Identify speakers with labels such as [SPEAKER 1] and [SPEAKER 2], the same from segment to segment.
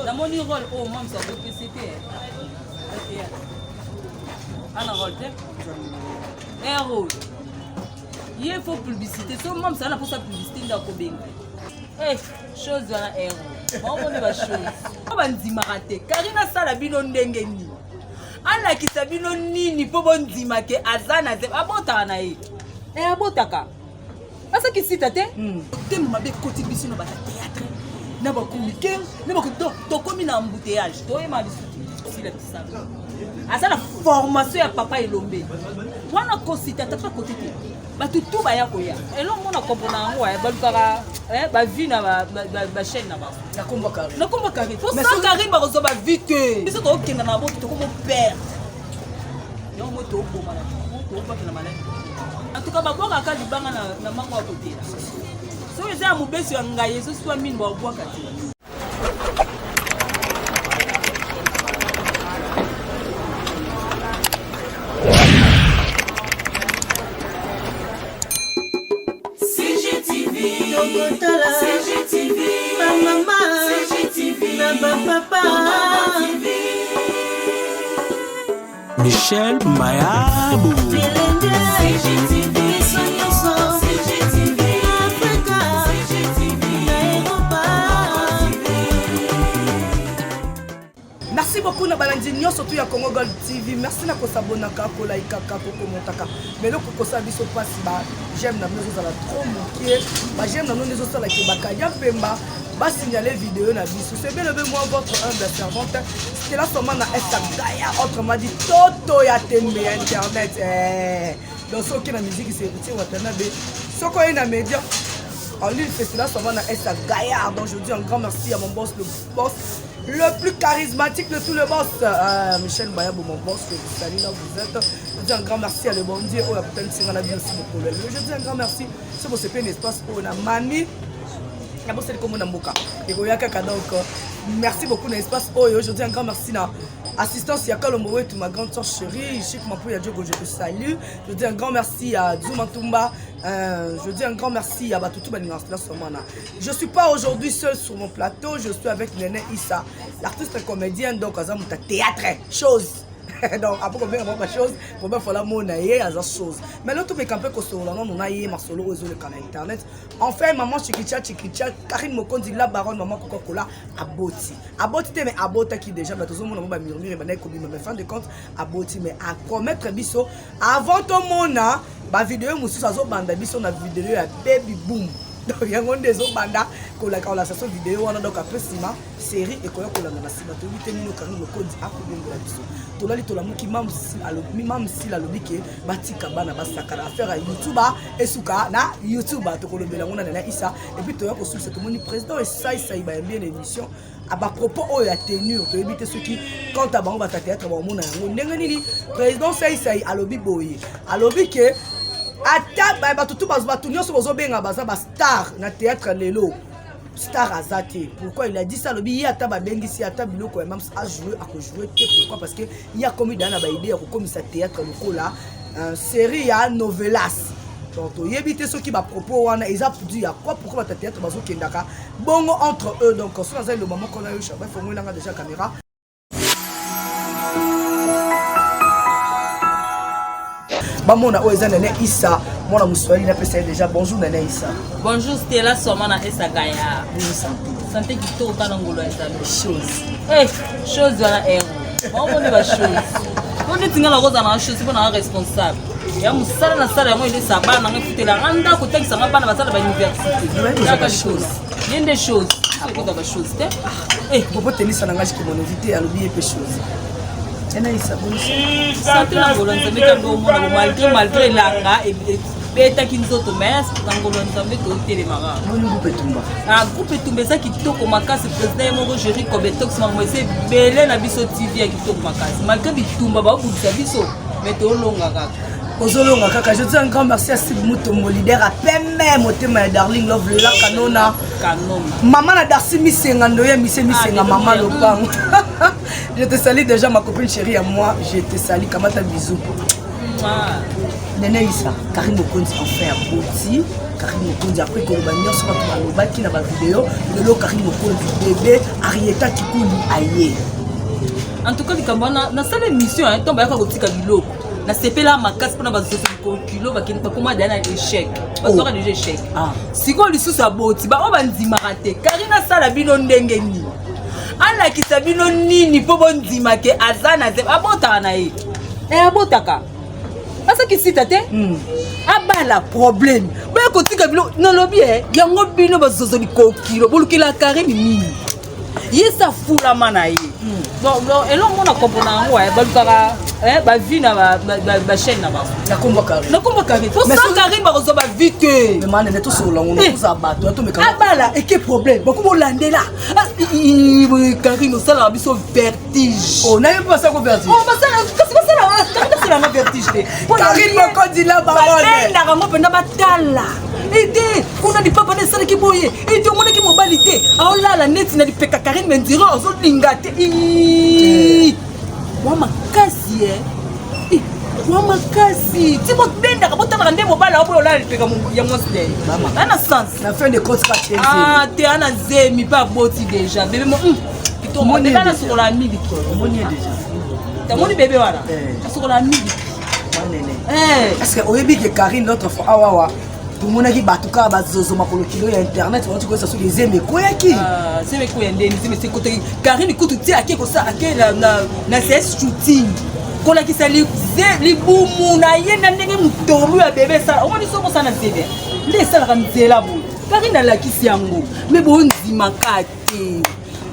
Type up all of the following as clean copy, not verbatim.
[SPEAKER 1] Dans mon rôle, oh, moi, ça peut publicité. Un rôle, un rôle. Il faut publicité. So, moi, ça, pour sa publicité, dans le Kobenga. Eh, chose dans un héros. On va chose. On va dire maraté. Karina sala bino ndengeni. Ala ki sabino nini po bon dimake azana ze abota na ye. Abotaka. Asa ki sitate? Temu mabe koti biso no bata théâtre. Na ba communiquer, na ba to komi na embouteillage. To e ma biso. Si la pisana. Asa la formation ya papa Elombe. Wana ko sitate pas côté te. Ba tout baya koya. Elo mona kompona ngo ya balukara ba vie na ba chaîne na ba. Na komba carré. Na komba carré. Pour ça carré ba rezo ba vite. Biso to okenda na boto to ko père. Yo moto oboma na. Moto obaka na malade. En tout cas ba boka ka libanga na mango ya côté. So eza mu besi ya ngai so swa mine ba boka te.
[SPEAKER 2] CGTV, ma maman, CGTV, ma papa.
[SPEAKER 3] Michel Mayabou.
[SPEAKER 2] CGTV, CGTV, Africa, CGTV, Europa.
[SPEAKER 4] Merci beaucoup na balandi surtout ya Congo Gold TV. Merci na ko s'abonner ka ko like ka ko commenter. Mais le ko sa biso passe ba j'aime na nous za la trop moquer. Ba j'aime na nous za la ki ba kanya pemba. Ba signaler vidéo na biso. C'est bien le moi votre humble servante. C'est là seulement na Gaya autrement dit toto ya tembe internet. Donc ce qui na musique c'est petit watanabe. Ce ko ina média en ligne festival seulement na Gaya. Donc je dis un grand merci à mon boss le boss le plus charismatique de tout le boss, Michel Mayabou, mon boss, je vous salue là où vous êtes. Je dis un grand merci à le bon Dieu, oh la putain de Syrah la vie aussi beaucoup. Je dis un grand merci, c'est pour ce pays espace pour la mani. C'est comme on a beaucoup. Et donc merci beaucoup l'espace. Oh je dis un grand merci na assistance Yaka Lomoué, ma grande soeur chérie, Chic Mapouya Diogo, je te salue. Je dis un grand merci à Zuma Tumba. Je dis un grand merci à Batoutou Baningasla Somana. Je ne suis pas aujourd'hui seul sur mon plateau, je suis avec Néné Issa, l'artiste comédienne, donc à Zamouta théâtre, chose. Donc après combien on va chose, pour bien faire la monnaie à ça chose. Mais l'autre mais quand peu que sur là on a yé Marcelo réseau le canal internet. Enfin maman chikicha, Karine Mokondi la baronne maman Coca-Cola aboti. Aboti mais abota qui déjà bah tout le monde va murmurer mais mais fin de compte aboti mais à commettre biso avant tout monde ba vidéo musu ça zo banda biso na vidéo ya baby boom. Donc il y a un des autres bandas qui ont la session vidéo, on a donc un peu ciment, série et qu'on a la ciment. Tu vois, tu as quand le code à couper de la biso. Tu as dit tu as mis même si la lobby qui bâti kabana basakara affaire à YouTube et souka na YouTube tu connais bien on a na Issa et puis tu as aussi cette moni président et ça il va bien l'émission à bas propos oh la tenue tu éviter ceux qui quand tu as on va théâtre on a un président ça à lobby boy à lobby que ata ba tutu bazatu nyonso bozobenga baza ba star na théâtre lelo star azate. Pourquoi il a dit ça? Le billet ata ba bengisi ata biloko même à jouer à jouer. Pourquoi? Parce que il y a comme dans ba idée comme ça théâtre lokola série ya novelas. Donc il éviter ceux qui va propos wana ils a dit à quoi pourquoi ta théâtre bazo kendaka bongo entre eux. Donc sur le moment qu'on a eu chaque fois on a déjà caméra. Bamona Oeza Nene Issa, mon Moussouali n'a pas déjà. Bonjour Nene Issa.
[SPEAKER 1] Bonjour Stella Somana Gaya.
[SPEAKER 4] Bonjour santé.
[SPEAKER 1] Santé qui tourne dans l'angolo
[SPEAKER 4] chose.
[SPEAKER 1] Eh, chose dans la héros. On est la chose. On est dans la rose dans la chose, c'est un responsable. Il y a un salle dans la salle, il y a des sabbats, il y a des foutés, il y a des côtés qui sont pas dans la salle de l'université. Il y a des choses. Il y a des choses. Il y a des choses.
[SPEAKER 4] Eh, pour tenir ça langage qui m'ont invité à l'oublier des choses.
[SPEAKER 1] Santé l'angolo, ça veut dire malgré l'anga et beta qui nous automaise, l'angolo, ça veut dire que les marins. Ah, groupe Tumba, ça qui toque au macas, c'est président mon géri comme tox, c'est belé na biso TV qui toque au macas. Malgré Tumba, bah vous savez ça, mais tout longa.
[SPEAKER 4] Ozolonga kaka, je dis un grand merci à Steve Moutombo, leader à Pemé, Motema Darling Love la Kanona. Maman a Darcy Missengandoya, Missenga maman Lopang. Je te salue déjà ma copine chérie à moi, je te salue Kamata bisous. Nene Issa, Karim Mokondi en fait un petit, Karine Mokonzi après que le bannière soit tout le qui n'a pas vidéo de l'eau Karine Mokonzi bébé Arieta Kikuli aïe.
[SPEAKER 1] En tout cas, les Kambana, dans cette émission, hein, tombe avec un petit cabilo. Na CP là, ma casse pour na bazo kilo, ba comment d'aller à l'échec. Parce qu'on a déjà échec. Si quoi lui sous sa botte, ba on va dire maraté. Karina sala bino ndenge ni. Ala ki sabino nini po bon dima ke azana ze abota na ye. Abotaka. Asa ki sitate? Abala problème. Ba ko tika bilo non lobby eh. Yango bino bazo kilo, bolukila Karine nini. Yesa fula mana ye. Donc et là on a compris ouais balukara ba vie na ba chaîne na ba.
[SPEAKER 4] Na komba Karine.
[SPEAKER 1] Na komba Karine. Pour ça Karine ba rezo ba vite.
[SPEAKER 4] Mais man ne to so longo no za bato to me
[SPEAKER 1] Karine. Abala et quel problème? Beaucoup mo landela. Karine ça la biso vertige.
[SPEAKER 4] Oh na pas ça ko vertige.
[SPEAKER 1] Oh ba ça qu'est-ce que c'est la vertige.
[SPEAKER 4] Karine Mokonzi la parole.
[SPEAKER 1] Na rango penda batala. Aidez, qu'on a des papas de ça qui boye. Et on a qui mobilité. Ah là la net n'a pas Karine me dira aux autres lingate. Moi ma kasi moi ma kasi. Tu vas benda quand tu vas rendre mobile là pour là il pega ya mon style. Dans sens.
[SPEAKER 4] La fin de compte pas chez.
[SPEAKER 1] Ah tu as un zemi pas boti déjà. Bébé mon tu tombes dans la sur la midi.
[SPEAKER 4] Mon déjà.
[SPEAKER 1] T'as mon bébé voilà. Sur la midi.
[SPEAKER 4] Parce que au début que Karine l'autre fois awawa tout le monde qui bat tout cas bazozo makolo kilo ya internet on dit que ça sont des aimés quoi qui
[SPEAKER 1] c'est mes quoi ndeni c'est mes côté Karine écoute tu à qui comme ça à qui na CS shooting qu'on a qui ça li bumu na yena ndenge mutoru ya bébé ça on dit ça ça na bébé les ça la mzela bo Karine la kisi yango mais bon nzima kate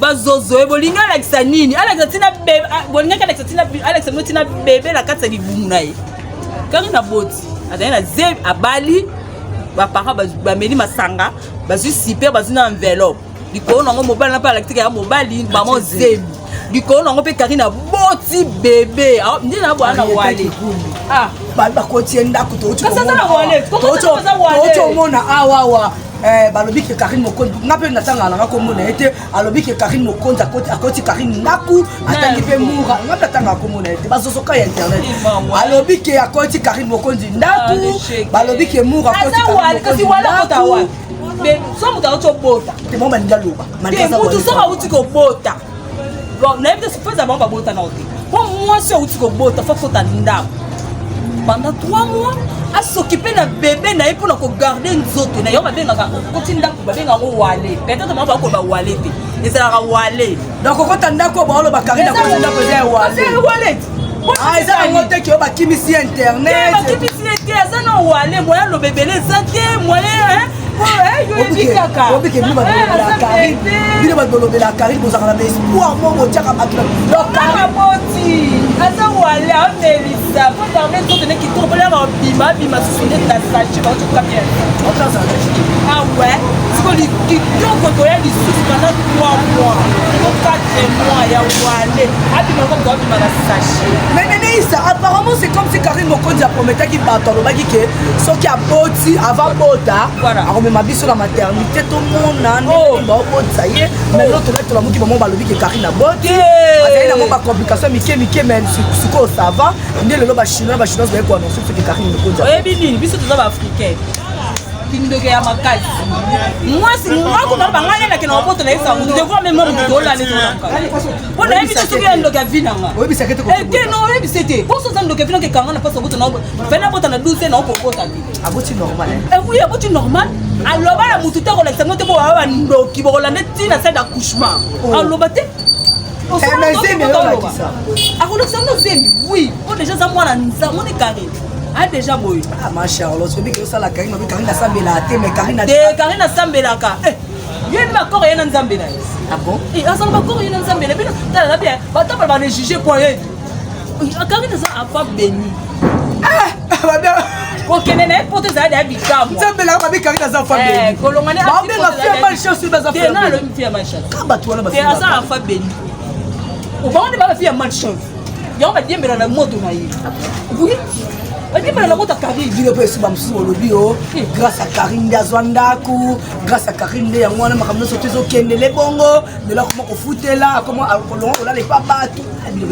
[SPEAKER 1] bazozo bolinga la kisa nini Alexa tina bébé bolinga ka Alexa tina bébé la kata li bumu na ye Karine na boti adana zeb abali ba para ba meli masanga ba zu super ba zu na enveloppe diko na ngo mobile na pa electrique ya mobile ba mo zemi diko na ngo pe Karine boti bébé ndi na bwana wale
[SPEAKER 4] ba ko tienda ko to
[SPEAKER 1] ça na wale
[SPEAKER 4] to mona awawa balobi ke Karine Mokonzi ngape na tanga na ko mona ete alobi ke Karine Mokonzi akoti Karine ndaku atangi pe mura ngape tanga ko mona ete bazozo ka internet alobi ke akoti Karine Mokonzi ndaku balobi ke mura akoti Karine
[SPEAKER 1] kasi wala kota wa be so muta ocho bota
[SPEAKER 4] te mo manja loba
[SPEAKER 1] manja mutu so uti ko bota bon na ebe se faza ba bota na ote pour moi so uti ko bota fa kota ndaku pendant 3 mois à s'occuper de bébé na pour garder nzoto na yo ba benga kotinda ba benga ngo wale peut-être moi ba ko ba wale te et ça la wale
[SPEAKER 4] donc ko tanda ko ba lo ba Karine ko tanda ko za wale ah ça ngo te ki ba kimisi internet
[SPEAKER 1] ba kimisi internet ça no wale moya lo bébé les santé moya
[SPEAKER 4] obi ke biba la Karine biba la Karine boza na espoir mo mo tiaka batula
[SPEAKER 1] lokala moti asa wale a melisa faut dormir tout donner qui tombe là en bima soucier de la sache ba tout bien ah ouais c'est que qui donc ko ya di sous pendant 3 mois ou 4 mois ya wale abima comme ça bima la sache
[SPEAKER 4] mais ça apparemment c'est comme si Karine Mokonzi a promis qu'il battre le bagi que ce qui a boti avant bota voilà ma biso la maternité tout le monde n'a pas ça y est mais l'autre là tout le monde qui va balobi que Karine a boté azali na mo complication mike mais siko ça va ndé le ba chinois va ko annoncer que Karine Mokonzi
[SPEAKER 1] oye bini biso to ba africain kindoke ya makasi moi si moi ko na bangana na kena poto na isa on devant même mon dola les on a évité ce que ndoka vinanga
[SPEAKER 4] oye bisa kete ko
[SPEAKER 1] non oye bisete pour ça ndoka vinanga ke kangana pas poto na fena poto na 12 na ko poto
[SPEAKER 4] aboti normal
[SPEAKER 1] oui aboti normal aloba la mututa ko la samote bo wa ndoki bo la neti na salle d'accouchement aloba te oui, on déjà ça moi on est carré. Ah déjà boy.
[SPEAKER 4] Ah ma chère, lorsque que ça la Karine, Karine a sambela mais Karine
[SPEAKER 1] Karine a sambela ka. Yéne ma corps yéne nzambela.
[SPEAKER 4] Ah bon?
[SPEAKER 1] Et ça ma corps yéne nzambela. Bien, là bien. Ba ta ba juger point. Karine ça a pas béni.
[SPEAKER 4] Ah, va bien.
[SPEAKER 1] OK, nene pour te ça d'habitable.
[SPEAKER 4] Nzambela ba bi Karine ça fa béni.
[SPEAKER 1] Kolongane
[SPEAKER 4] a fait malchance sur bazar.
[SPEAKER 1] T'es là le fait malchance.
[SPEAKER 4] Ka toi là ba.
[SPEAKER 1] T'es ça a fa béni. Au bord de ba fait malchance. Yo ba diembela na moto na yi. Oui.
[SPEAKER 4] Grâce à Karine Diazwandaku, grâce à Karine Diazwanda, makamno sotezo kende le bongo, de là comment on foutait là, comment on a les papas tout.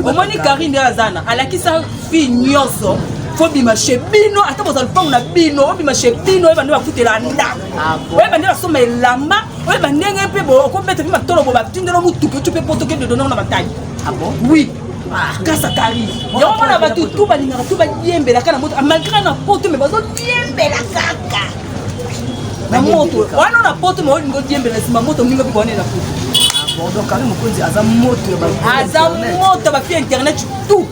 [SPEAKER 1] Comment ni Karine Diazana, à la qui ça fille nyoso, faut bima chez bino ata bozala pas na bino bima chez bino eba ndoba kutela ndako eba ndela soma elamba eba ndenge pe bo ko mettre bima tolo bo batindelo mutuke tu pe potoke de donner na bataille ah bon oui kasa kari yo mona batu tu balinga tu ba yembela kana moto malgré na poto me bazo yembela kaka na moto wana na poto me ngo yembela sima moto mingo bi kone na poto ah bon donc quand mokonzi aza moto ba fi internet tout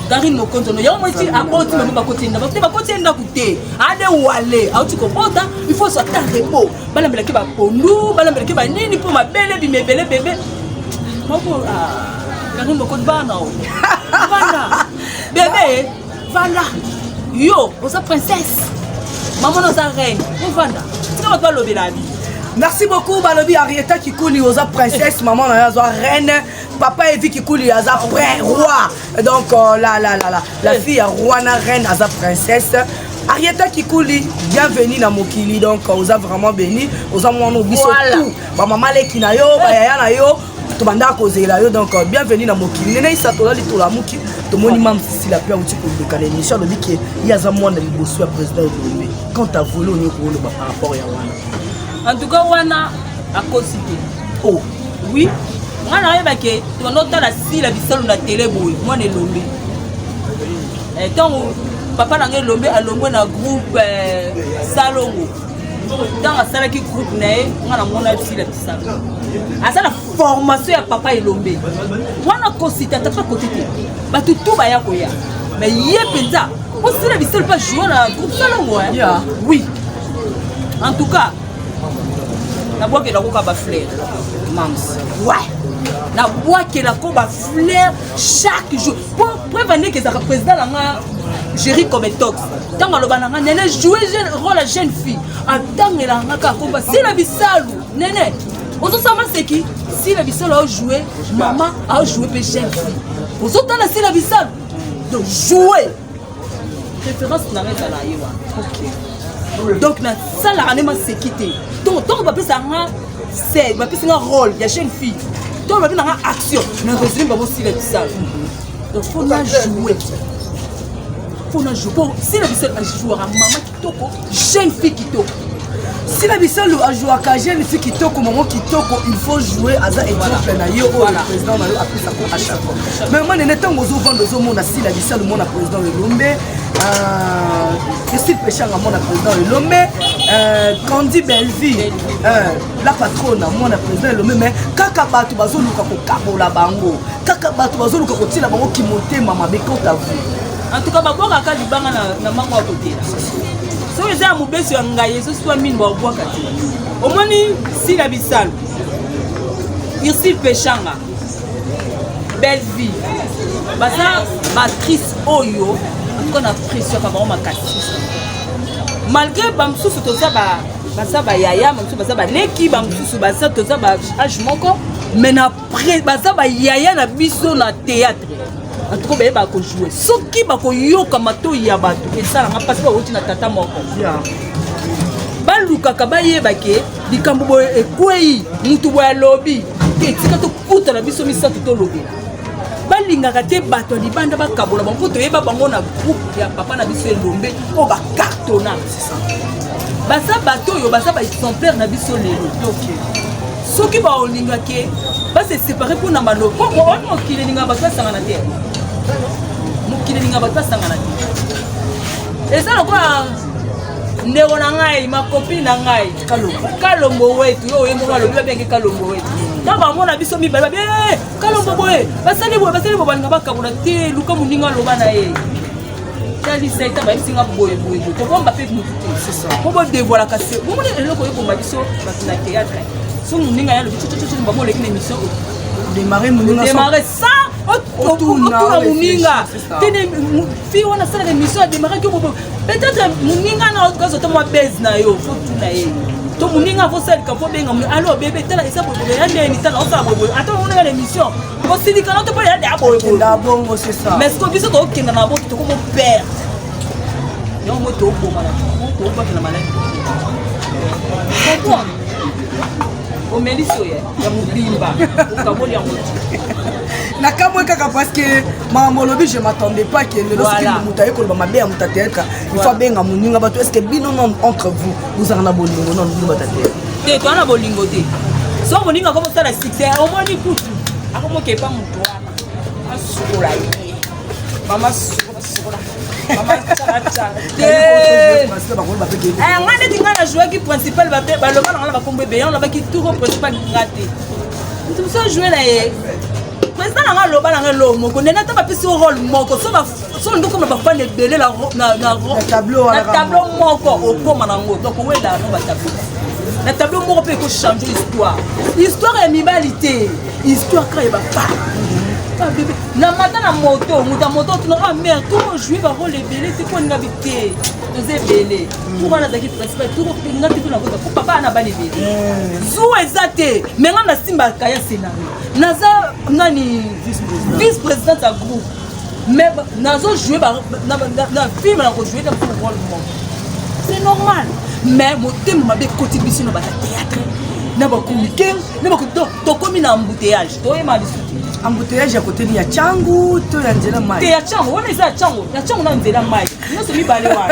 [SPEAKER 1] Karine Mokonzo no yao mwiti aboti mama bakoti nda kute ade wale auti ko bota il faut soit tarebo bala mbeleke ba pondu bala mbeleke ba nini po mabele bimebele bébé moko Karine Mokonzo bana bébé voilà yo osa princesse maman osa reine voilà c'est comme toi lobela vie.
[SPEAKER 4] Merci beaucoup Balobi Arieta Kikouli osa princesse maman na yazo reine papa Evi Kikouli aza roi donc la fille à Rwana reine aza princesse Arieta Kikouli bienvenue na mokili donc osa vraiment béni osa mwana biso tout ba maman leki na yo ba yaya na yo to banda kozela yo donc bienvenue na mokili nene isatola litola muki to moni mam si la pia uti ko de l'émission le biki yaza mwana liboso ya président Olombe quand ta volé on ko lo par rapport à wana.
[SPEAKER 1] En tout cas, wana a considéré. Oh, oui. Moi, je suis si la visage na télé boy. Moi, je Lombe. Et tant papa n'a Lombe a Lombe na groupe Salongo. Dans la salle qui groupe nae, on a mon si la visage. À ça la formation ya papa et Lombe. Wana considéré t'as pas côté. Bah tout va ya koya. Mais yé penza. Aussi la visage pas jouer dans groupe Salongo. Oui. En tout cas. Na bois que la coca ba fleur mams ouais na bois que la coca ba fleur chaque jour pour prévenir que ça président la gérer comme tox tant que le banana nene jouer rôle la jeune fille en tant que la ngaka combat si la bisalu nene ozo sama c'est qui si la bisalu a joué maman a joué pe jeune fille ozo tala si la bisalu de jouer référence na reta la yewa OK donc na ça la anema c'est quitté donc on va plus ça c'est va plus un rôle il y a jeune fille donc on va plus dans action mais résume pas aussi la salle donc faut la jouer pour si la bise a joué à maman qui toko jeune fille qui toko si la bise a joué à jeune fille qui toko maman qui toko il faut jouer à ça exemple na yo le président na yo a pris ça pour à chaque fois mais moi ne temps ozo vendre ozo mona si la bise le mon président de Lombe Christine Péchanga mon président de Lombe Candy Belleville la patronne mon président de Lombe mais kaka batu bazoluka ko kabola bango kaka batu bazoluka ko tila bango ki monter mama bekota vu en tout cas baboka ka libanga na mango côté so eza mobesi ya ngai so soit mine ba boka ti au moni si la bisalo Christine Péchanga Belleville basa matrice oyo on a pression par ma cassis malgré bamsusu to ça ba ba yaya bamsusu ba ba leki bamsusu ba ça to ça ba âge moko mais na après ba ça ba yaya na biso na théâtre en tout cas ba ko jouer soki ba ko yoka mato ya bato et ça na parce que oti na tata moko ba lukaka ba yeba ke likambo boye ekwei mutu boya lobi ke tika to kuta na biso misato to lobi balingaka te bato libanda bakabola bango toyeba bango na groupe ya papa na biso Elombe o ba cartona basa bato yo basa ba exemplaire na biso lelo soki ba olinga ke ba se séparer pour na malo ko on okile ninga bato sangana te mokile ninga bato sangana te esa lokwa ndeko na ngai ma copine na ngai kalombo wetu yo yengo ngalo benge kalombo wetu taba mona biso mi baba bien kalombo boye basali bo balinga bakabula te luka muninga loba na ye tali saita ba singa boye to bomba pe mutu c'est ça ko bo dévoiler ka se mo ne eloko yeko ba biso ba na théâtre so muninga ya lo biso ba mo le kine émission démarrer ça autour muninga tene fi wana sala émission a démarrer que peut-être muninga na autre chose to mo base na yo faut tout na ye to muninga faut celle ka faut benga alors bébé tala esa boye ya ndeni tala on sa boye attends on a l'émission ko sidika na to pa ya da boye bongo c'est ça mais ce que biso to kenda na bo to ko mo père yo mo to ko mala to ba na mala Omeliso ya mobimba. Okamoli ya moto.
[SPEAKER 4] Nakamwe kaka parce que mamolobi je m'attendais pas que le lorsque le mutaye ko ba mabe ya muta théâtre il faut benga muninga bato est-ce que bino non entre vous avez na bolingo non bino batate
[SPEAKER 1] te to na bolingo te so bolinga comme ça la succès au moins ni kutu akomo ke pa muto wana asukula ye mama sukula mama chacha ngane tingana jouer qui principal ba le bana ba kombe beyon la ba ki tour principal raté tout ça jouer là président nga loba nga lo moko nena ta ba pesi rôle moko so ndo comme ba fa ne belé la tableau moko o koma na ngo donc we la no ba tableau na tableau moko pe ko changer histoire ya mibalité histoire ka ba pa na mata na moto tu na mère tout jouer ba rôle belé c'est quoi nga bité oser belé pour na daki principal tout nga tout na ko papa na ba ne belé zou ezate mais nga na simba kaya scénario naza nani vice président à groupe mais nazo jouer na film na ko jouer dans rôle c'est normal mais mon thème m'a bé côté biso na ba théâtre na ba communiquer na ba to comme na embouteillage to ema biso
[SPEAKER 4] embouteillage à côté ni ya changu to ya nzela mai
[SPEAKER 1] te ya changu on est ça changu na nzela mai non c'est mi balé wa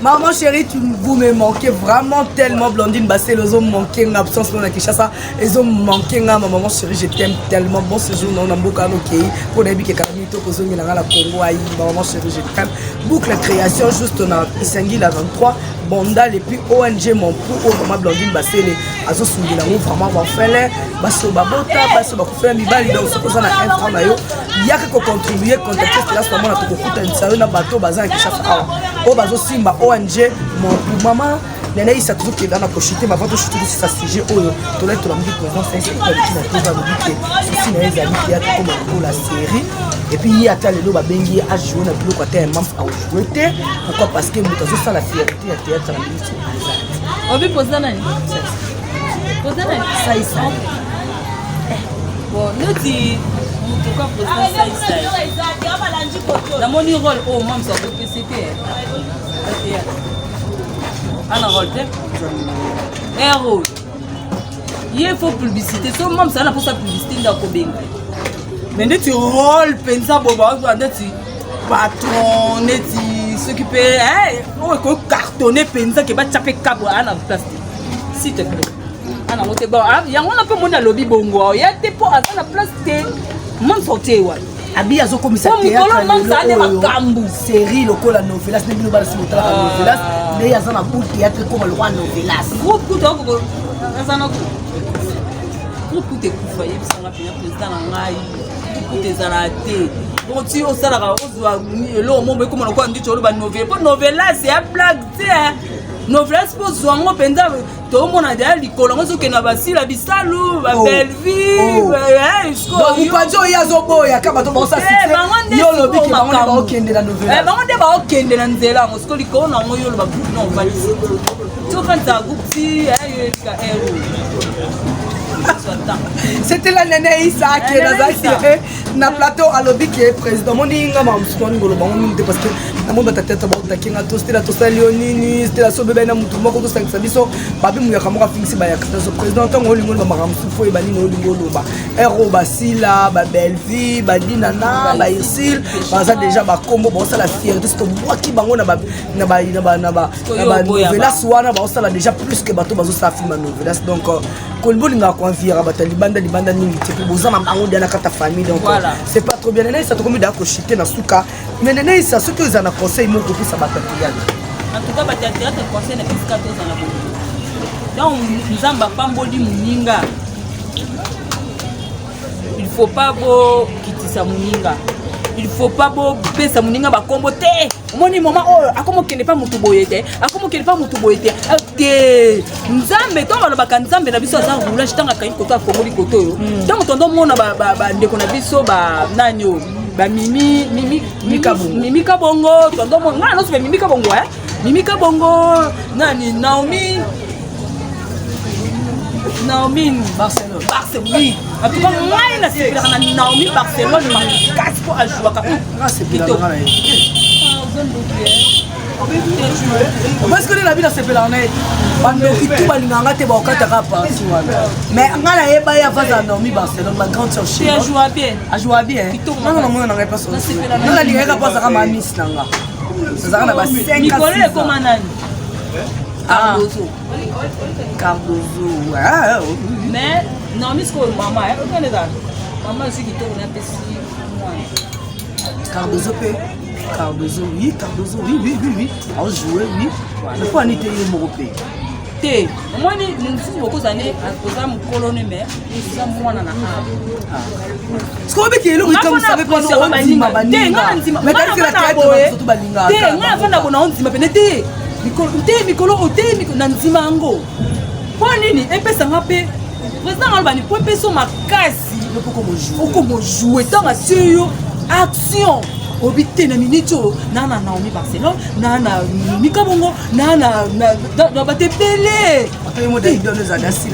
[SPEAKER 4] maman chérie vous me manquez vraiment tellement Blondine Bassé les hommes manquent en absence dans la Kinshasa les hommes manquent maman chérie je t'aime tellement bon séjour non namboka OK pour les bique kalami to kozongi na la Congo aïe maman chérie je t'aime boucle création juste na Isangi la 23 Bondal et puis ONG mon pour maman Blondine Bassé les azo sungila vraiment va faire baso babota baso bakufela mibali donc c'est ça na un franc na yo yaka ko contribuer contexte là ce moment na to kokuta nsalo na bato bazan Kinshasa awa o bazo simba ONG mon pour maman nene isa toujours que dans la cochité ma vente chuter sur ce sujet oyo to là to la musique présence c'est secteur qui na toujours nous dit que si na les amis qui a comme pour la série et puis il y a ta lelo ba bengi a jouer na bloc côté même à jouer pourquoi parce que muta zo ça la fierté ya théâtre na musique
[SPEAKER 1] on veut poser nani
[SPEAKER 4] ça il ça
[SPEAKER 1] bon nous dit pourquoi président ça la moni rôle oh même ça que c'était ana rôle héros il faut publicité so même ça na pour sa publicité ndako benga mais neti rôle pensa boba neti patron neti s'occuper on ko cartonner pensa ke ba chaper cabo ana place s'il te plaît ana mote bon yango na pe mona lobby bongo ya te po à la place te mon sortie wa
[SPEAKER 4] abi azo komisa
[SPEAKER 1] théâtre
[SPEAKER 4] série lokola novelas ne bino bala simotala novelas ne yaza na pour théâtre comme le roi novelas
[SPEAKER 1] groupe kuto ko azana ko groupe kuto kufa yebi sanga pena président na ngai kuto ezala te bon ti o sala ka ozwa lo mo be comme ko ndi cholo ba novel po novelas ya blague te novelas po zwango penza to mona dia likolo ngozo ke na basila bisalu ba belle vie
[SPEAKER 4] donc pas jo yazo boya kaba to bosa site yo lobi ke bango ba okende na novelas
[SPEAKER 1] bango de ba okende na nzela ngo sko likolo na ngo yo lo ba groupe non valise to kanta groupe ti yo ka
[SPEAKER 4] c'était la nene Issa qui est dans le plateau à lobby qui est président moninga mamsoni ngolo bango parce que na mo bata tete ba takinga to stela to salionini stela so bebe na mutu moko to sangisa biso babi mu ya kamora fingisi ba ya so président tango lingo ba makamsu fo ba nino lingo loba ero basila ba belle vie ba dinana ba isil baza déjà ba kombo ba ça la fierté parce que moi qui bango na ba novelas wana ba ça la déjà plus que bato bazo sa film novelas donc kolbo linga ko envira ba libanda ningi te boza na bango de na kata famille donc c'est pas trop bien nene ça to comme d'accord chiter na suka mais nene ça ce que za na conseil mon ko ça ba théâtre
[SPEAKER 1] en tout cas ba théâtre conseil na fiscal to za na bo donc nzamba pamboli muninga il faut pas bo kitisa muninga il faut pas bo pesa muninga ba kombo te moni moment oh akomo kene pas mutu boyete akomo kene pas mutu boyete te nzambe to balo bakanzambe na biso za rula chitanga kai koto akomoli koto yo donc tondo mona ba ndeko na biso ba nanyo ba mimi kabongo tondo mona ngana no se mimi kabongo mimi kabongo nani Naomi Barcelone oui en tout cas moi na c'est na Naomi Barcelone ma casse pour jouer c'est plutôt
[SPEAKER 4] parce que la vie c'est pelane bandoki tout balinganga te bakataka parti wana mais ngana yeba ya vaza dormi Barcelone ma grande sœur chez
[SPEAKER 1] elle joue bien
[SPEAKER 4] non non non non pas ça non la liga pas ça ma miss nanga ça na ba 5
[SPEAKER 1] Nicolas est comme nani
[SPEAKER 4] Cardozo
[SPEAKER 1] mais non miss ko mama on est là maman aussi qui tourne un peu si
[SPEAKER 4] Cardozo oui Cardozo oui a joué oui mais faut en était européen
[SPEAKER 1] te moi ni nsi beaucoup d'années akoza mukolone mais ça mwana na
[SPEAKER 4] ce qu'on veut que le ricam savait pas non ndima baninga mais quand c'est la tête surtout baninga
[SPEAKER 1] te nga fanda bona ndima penete mikolo na ndima ngo po nini epesa ngape président albani po peso makasi oko jouer tant asio action obité na minito nana Naomi Barcelone nana Mika Bongo nana na batepele
[SPEAKER 4] atay mo dai donne za dasi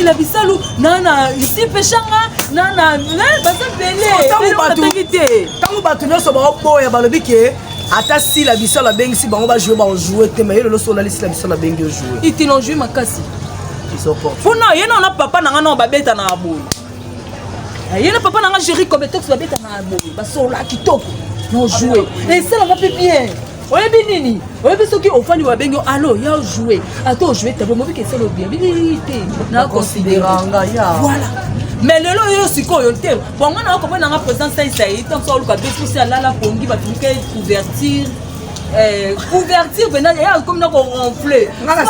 [SPEAKER 1] la bisalu nana ici pechanga nana batepele
[SPEAKER 4] tango batu nyonso baoboya balobi ke ata si la bisala bengi si bango ba jouer te mais le so la si la bisala bengi jouer
[SPEAKER 1] ils l'ont joué makasi
[SPEAKER 4] ils sont forts
[SPEAKER 1] funa yena na papa nanga no babeta na aboyi yena papa nanga Jerry Kobetox babeta na aboyi basola kitoko non jouer et ça va bien oyebi nini oyebi soki ofani wa bengo allo ya jouer ato jouer tabo mo bike selo bien bilité na considéranga ya voilà mais lelo yo siko yo te bon ngana ko na président ça yi tant so luka deux pour la la pongi ba tuke couverture venant ya comme na ko ronfler ba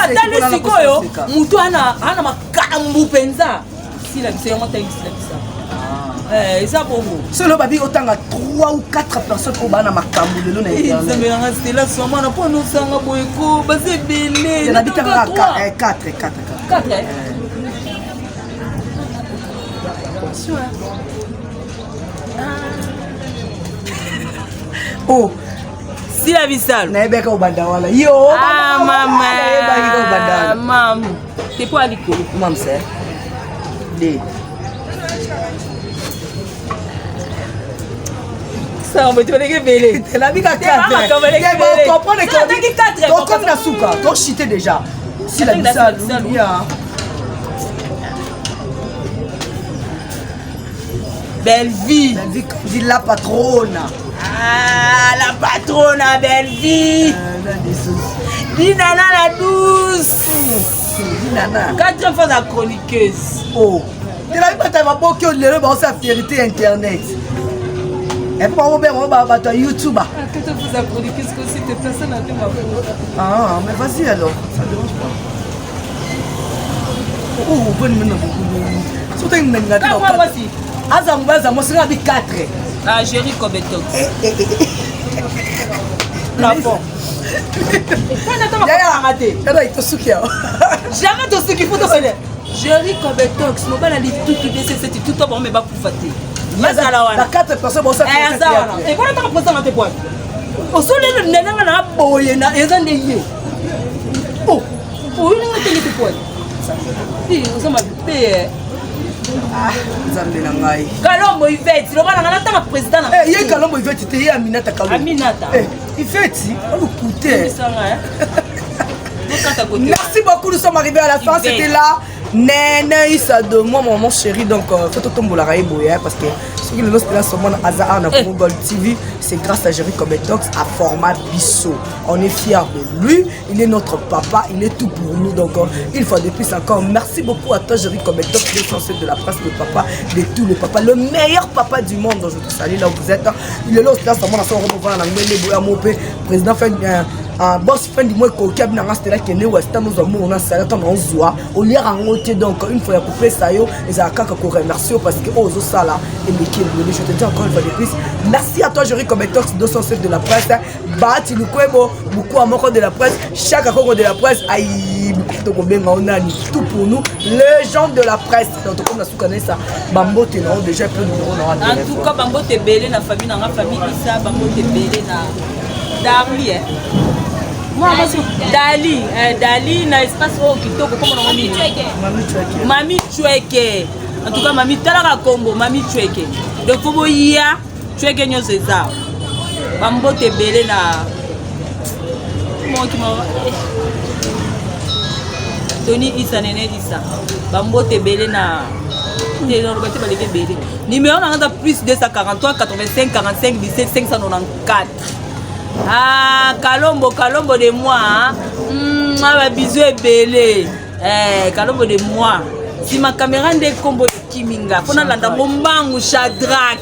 [SPEAKER 1] siko yo mutu ana makambu penza si la biso yo mota la ça pour vous.
[SPEAKER 4] Solo babi autant à 3 ou 4 personnes pour bana makambu lelo na internet.
[SPEAKER 1] Ça me reste là sur moi na pour nous sanga boyeko basé belé.
[SPEAKER 4] Il habite à 4. Oh,
[SPEAKER 1] si la visale.
[SPEAKER 4] Na ebeka obanda wala. Yo.
[SPEAKER 1] Ah maman.
[SPEAKER 4] Ebeka obanda.
[SPEAKER 1] Maman. T'es pas à l'école.
[SPEAKER 4] Maman c'est. Des
[SPEAKER 1] ça on va te dire belé.
[SPEAKER 4] La vie 4. Donc comme la souka, donc chité déjà. Si la bisale,
[SPEAKER 1] belle vie.
[SPEAKER 4] Belle vie, dit la patronne.
[SPEAKER 1] Ah, la patronne, belle vie. Dinana la douce.
[SPEAKER 4] Dinana.
[SPEAKER 1] 4 fois la chroniqueuse.
[SPEAKER 4] Oh. Tu n'as pas ta maman qui a l'air de sa vérité internet. Et puis on va faire YouTube.
[SPEAKER 1] Quand tu fais la chroniqueuse, si tu fais ça, tu m'as fait.
[SPEAKER 4] Ah, mais vas-y alors. Ça ne dérange pas. Oh, bonne minute. Surtout une minute.
[SPEAKER 1] Ah, voici.
[SPEAKER 4] Azam, c'est la vie 4.
[SPEAKER 1] Ah, Jerry Kobetox. La forme.
[SPEAKER 4] Jamais
[SPEAKER 1] tout ce qu'il faut te faire. Jerry Kobetox, mon bal a dit tout c'est tout bon mais pas pour fâter.
[SPEAKER 4] La 4 personnes vont s'appeler.
[SPEAKER 1] Et quand on a posé tes points. Au sol le nana na boye na ezande ye. Oh, oh il n'a tes points. Si, on s'en va payer.
[SPEAKER 4] Ah, Nzambe na ngai.
[SPEAKER 1] Kalombo Yvette, le bana na tanga président.
[SPEAKER 4] Eh, ye Kalombo Yvette te ye Aminata Kalombo.
[SPEAKER 1] Aminata.
[SPEAKER 4] Eh, Yvette, on nous coûtait. Merci beaucoup, nous sommes arrivés à la fin, c'était là. Nene Issa de moi mon chéri, donc faut tomber la raïbo parce que ce qui nous place sur mon hasard na Gold TV, c'est grâce à Jerry Kobetox à format Bissot. On est fiers de lui, il est notre papa, il est tout pour nous, donc une fois de plus encore merci beaucoup à toi Jerry Kobetox, l'essentiel de la presse, le papa de tous les papas, le meilleur papa du monde. Donc je te salue là où vous êtes. Il est là aussi dans son monde, président fait un boss friend du moins qui a bien resté là qui est né ouest nous avons on a ça on zoa au lieu en ôter donc une fois à couper ça yo et ça kaka ko remercier parce que aux ça là et mais qui je te dis encore une fois de plus merci à toi Jerry Kobetox 207 de la presse Bati Lukwebo beaucoup à moko de la presse chaque akoko de la presse aïe to ko benga onani tout pour nous les gens de la presse donc comme la sous connaît ça bambo te non déjà peu numéro non
[SPEAKER 1] en tout cas bambo te belé na famille na famille Issa bambo te belé na Darli Dali na espace au kitoko comme on dit Mami Choueke en tout cas Mami Talaka Combo Mami Choueke donc faut boya Choueke nyo c'est ça bambo te belé na qui m'a Tony Issa Nene Issa Bambote Belé na numéro on a plus 243 85 45 17 594. Ah Kalombo de moi hein? Bisous et belé Kalombo de moi si ma caméra ndé combo Kiminga fona landa bombangu Shadrach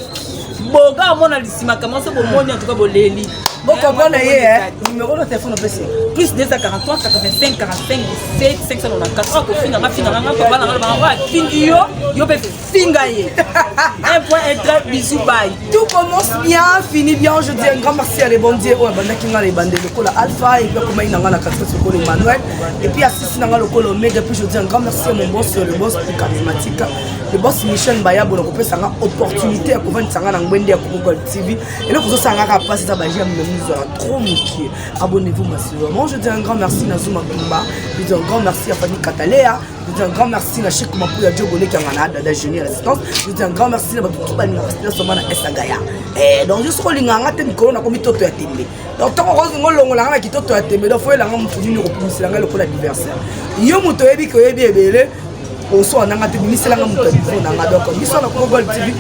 [SPEAKER 1] boga mona lisima comment ça bomoni en tout cas boleli
[SPEAKER 4] boko bona ye numéro de téléphone PC
[SPEAKER 1] plus 243 85 45 17 594 ko finga ma finga nga papa na ba fingi yo pe finga ye un point un trait bisous bye.
[SPEAKER 4] Tout commence bien finit bien. Je dis un grand merci à les bons dieux oh banda kinga les bandes le cola alpha et puis comme il nanga la carte sur cola Emmanuel et puis assiste nanga le cola omega. Puis je dis un grand merci à mon boss le boss charismatique le boss Michel Bayabo le kopesa nga opportunité à kovanda sanga na ngwende ya Congo TV et là vous sanga ka passer ça ba j'aime trop moqué. Abonnez-vous massivement. Je dis un grand merci à Zuma Kumba. Je dis un grand merci à Fanny Katalea. Je dis un grand merci à Cheikh Mapou ya Djogone qui a un génie résistance. Je dis un grand merci à tout le monde qui Esagaya. Et donc je suis linganga te mikolo na komi toto ya tembe. Donc tant qu'on ngolongo la na kitoto ya tembe donc faut la ngam funi ni repousse la ngalo ko l'anniversaire. Yo muto yebi ko yebi ebele. On soit en Angleterre, ministre de la donc l'histoire de Congo TV,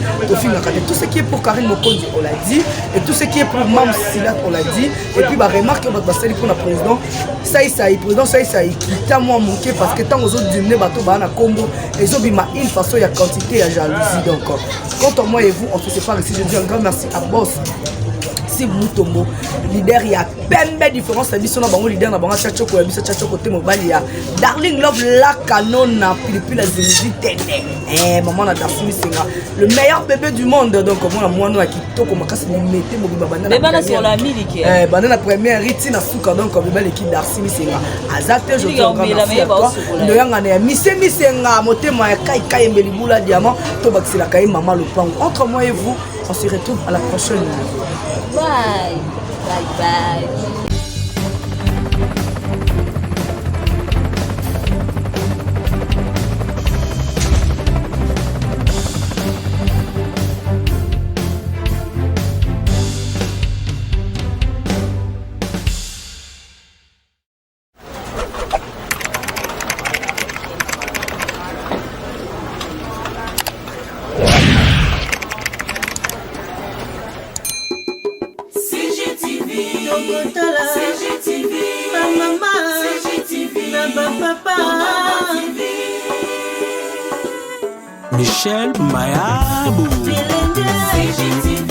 [SPEAKER 4] tout ce qui est pour Karine Mokondi, on l'a dit, et tout ce qui est pour Mam Silat, on l'a dit, et puis bah remarque que votre pour le président, ça président ça qui t'a moins manqué parce que tant aux autres dîners bateau bah na Congo, ils ont bima une façon il y a quantité il y a jalousie donc quand moi et vous on se sépare ici je dis un grand merci à Boss. Mutombo leader ya pembe différence la biso na bango leader na bango chachoko ya biso chachoko te mobali ya Darling Love la canon na pilipili zélizi tene maman na Darsimi Senga le meilleur bébé du monde donc moi moi na kitoko makasi ni mete mo bibana
[SPEAKER 1] bébé na sur la miliki
[SPEAKER 4] bana na première riti na suka donc bébé l'équipe Darsimi Senga azate je te remercie le yanga na mise misenga motema ya kai kai mbeli bula diamant to bakisela kai maman le pango entre moi et vous on se retrouve à la prochaine.
[SPEAKER 1] Bye. Bye bye.
[SPEAKER 2] CGTV, maman, CGTV, papa, Michel Mayabou, CGTV.